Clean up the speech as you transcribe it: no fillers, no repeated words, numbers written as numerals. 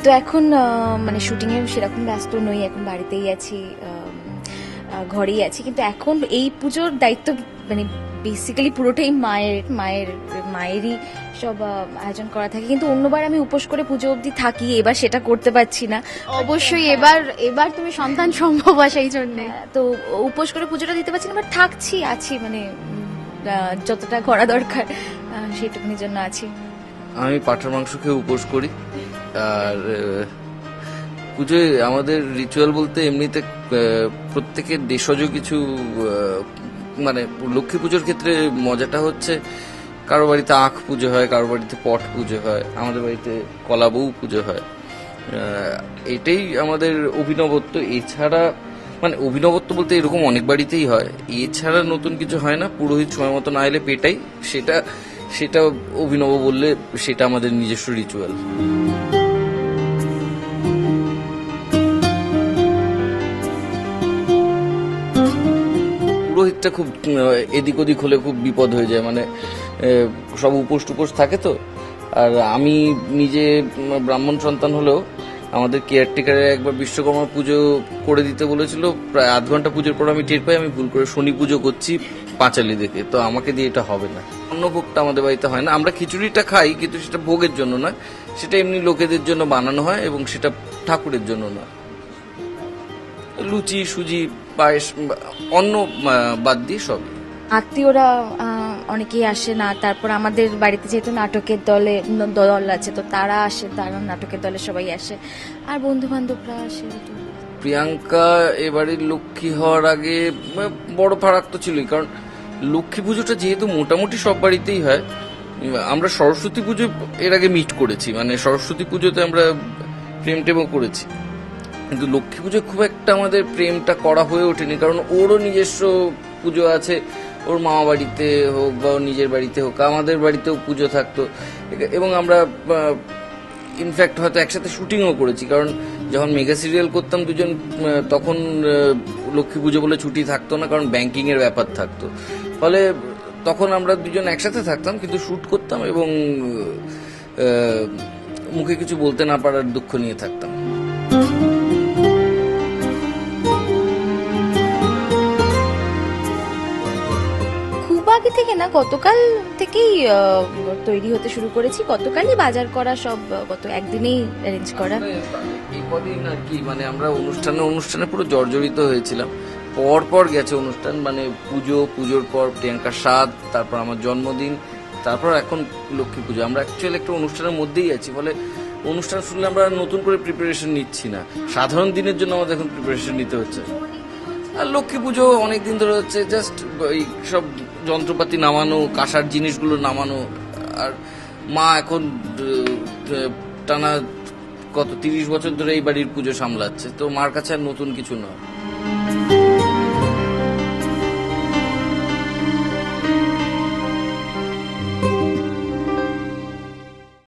তো এখন মানে শুটিং এ সেরকম ব্যস্ত নই, এখন বাড়িতেই আছি, ঘরেই আছি। কিন্তু এখন এই পুজোর দায়িত্ব মানে বেসিক্যালি পুরোটাই মায়েরই সব আয়োজন করা থাকে। কিন্তু অন্যবার আমি উপোস করে পুজো অবধি থাকি, এবার সেটা করতে পারছি না। অবশ্যই এবার তুমি সন্তান সম্ভব সেই জন্য তো উপোস করে পুজোটা দিতে পারছি না, বাট আছি মানে যতটা করা দরকার সেইটুকুনির জন্য আছি। আমি পাঁঠার মাংস খেয়ে উপোস করি। আর পুজোয় আমাদের রিচুয়াল বলতে এমনিতে প্রত্যেকের দেশজ কিছু মানে লক্ষ্মী পুজোর ক্ষেত্রে মজাটা হচ্ছে কারো বাড়িতে আখ পুজো হয়, কারো বাড়িতে পট পুজো হয়, আমাদের বাড়িতে কলাবউ পুজো হয়। এটাই আমাদের অভিনবত্ব। এছাড়া মানে অভিনবত্ব বলতে এরকম অনেক বাড়িতেই হয়, এছাড়া নতুন কিছু হয় না। পুরোহিত সময় মতো না এলে পেটাই, সেটা অভিনব বললে সেটা আমাদের নিজস্ব রিচুয়াল। পুরোহিতটা খুব এদিক ওদিক হলে খুব বিপদ হয়ে যায়, মানে সব উপোস টুপোস থাকে তো। আর আমি নিজে ব্রাহ্মণ সন্তান হলেও আমাদের কেয়ারটেকারে একবার বিশ্বকর্মা পুজো করে দিতে বলেছিল। প্রায় আধ ঘন্টা পুজোর পর আমি টের পাই আমি ভুল করে শনি পুজো করছি পাঁচালি দেখে, তো আমাকে দিয়ে এটা হবে না। অন্নভোগটা আমাদের বাড়িতে হয় না। আমরা খিচুড়িটা খাই, কিন্তু সেটা ভোগের জন্য নয়, সেটা এমনি লোকেদের জন্য বানানো হয় এবং সেটা ঠাকুরের জন্য নয়। লুচি, সুজি, পায়েস, অন্ন বাদ দিয়ে সব। আত্মীয়রা অনেকেই আসে না, তারপর আমাদের বাড়িতে যেহেতু নাটকের দল আছে, তো তারা আসে, তারা নাটকের দলে সবাই আসে, আর বন্ধু বান্ধবরা আসে। প্রিয়াঙ্কা এবারের লক্ষ্মী হওয়ার আগে বড় ফারাক তো ছিলই, কারণ লক্ষ্মী পুজোটা যেহেতু মোটামুটি সব বাড়িতেই হয়। আমরা সরস্বতী পুজো এর আগে মিট করেছি, মানে সরস্বতী পুজোতে আমরা প্রেম টেমও করেছি, কিন্তু লক্ষ্মী পুজো খুব একটা আমাদের প্রেমটা করা হয়ে ওঠেনি, কারণ ওরও নিজস্ব পুজো আছে। ওর মামা বাড়িতে হোক বা ওর নিজের বাড়িতে হোক, আমাদের বাড়িতেও পুজো থাকতো, এবং আমরা ইনফ্যাক্ট হয়তো একসাথে শুটিংও করেছি। কারণ যখন মেগা সিরিয়াল করতাম দুজন, তখন লক্ষ্মী পুজো বলে ছুটি থাকতো না, কারণ ব্যাংকিং এর ব্যাপার থাকতো। ফলে তখন আমরা দুজন একসাথে থাকতাম, কিন্তু শুট করতাম এবং মুখে কিছু বলতে না পারার দুঃখ নিয়ে থাকতাম। আগে থেকে না, গতকাল থেকেই তৈরি হতে শুরু করেছি। গতকালই বাজার করা, সব গত একদিনেই অ্যারেঞ্জ করা। এই কদিন আর কি, মানে আমরা অনুষ্ঠানে পুরো জর্জরিত হয়েছিলাম। পর গেছে অনুষ্ঠান, মানে পুজোর পর প্রিয়াঙ্কার স্বাদ, তারপর আমার জন্মদিন, তারপর এখন লক্ষ্মী পুজো। আমরা অ্যাকচুয়ালি একটা অনুষ্ঠানের মধ্যেই আছি, ফলে অনুষ্ঠান শুনলে আমরা নতুন করে প্রিপারেশন নিচ্ছি না। সাধারণ দিনের জন্য আমাদের এখন প্রিপারেশন নিতে হচ্ছে। আর লক্ষ্মী পুজো অনেকদিন ধরে হচ্ছে, জাস্ট এই সব যন্ত্রপাতি নামানো, কাঁসার জিনিসগুলো নামানো। আর মা এখন টানা কত 30 বছর ধরে এই বাড়ির পুজো সামলাচ্ছে, তো মার কাছে আর নতুন কিছু নয়।